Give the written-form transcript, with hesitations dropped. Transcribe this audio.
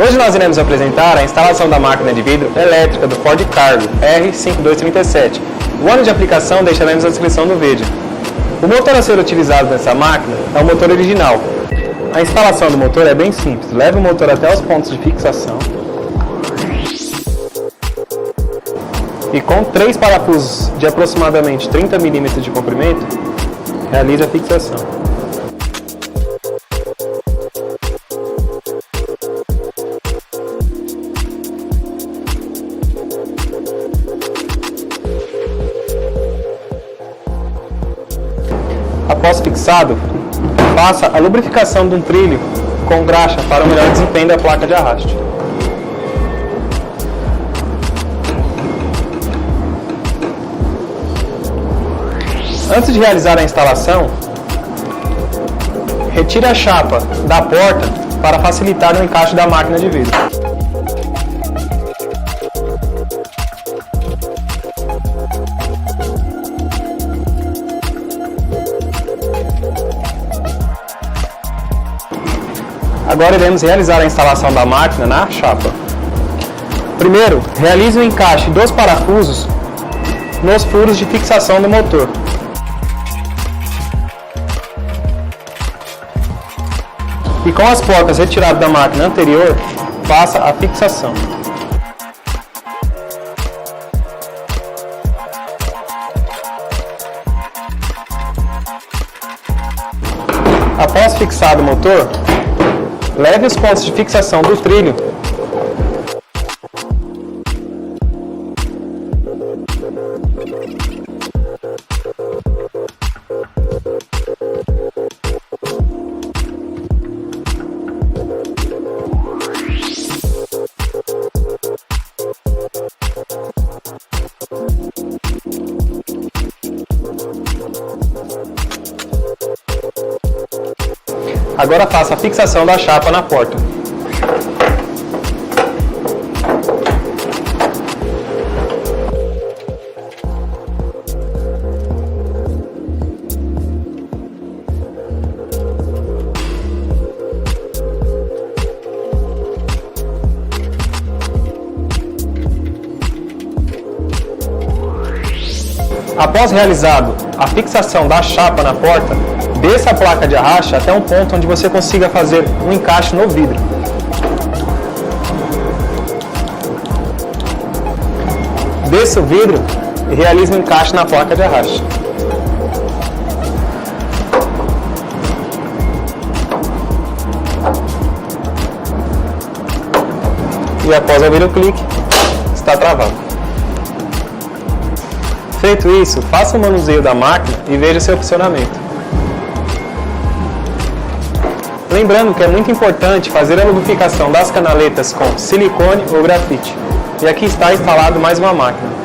Hoje nós iremos apresentar a instalação da máquina de vidro elétrica do Ford Cargo R5237. O ano de aplicação deixaremos na descrição do vídeo. O motor a ser utilizado nessa máquina é o motor original. A instalação do motor é bem simples. Leve o motor até os pontos de fixação e com 3 parafusos de aproximadamente 30 mm de comprimento, realize a fixação. Após fixado, faça a lubrificação de um trilho com graxa para o melhor desempenho da placa de arraste. Antes de realizar a instalação, retire a chapa da porta para facilitar o encaixe da máquina de vidro. Agora iremos realizar a instalação da máquina na chapa. Primeiro, realize o encaixe dos parafusos nos furos de fixação do motor. E com as porcas retiradas da máquina anterior, faça a fixação. Após fixado o motor, leve os pontos de fixação do trilho Agora faça a fixação da chapa na porta. Após realizado a fixação da chapa na porta, desça a placa de arraste até um ponto onde você consiga fazer um encaixe no vidro. Desça o vidro e realize um encaixe na placa de arraste. E após ouvir o clique, está travado. Feito isso, faça o manuseio da máquina e veja seu funcionamento. Lembrando que é muito importante fazer a lubrificação das canaletas com silicone ou grafite. E aqui está instalado mais uma máquina.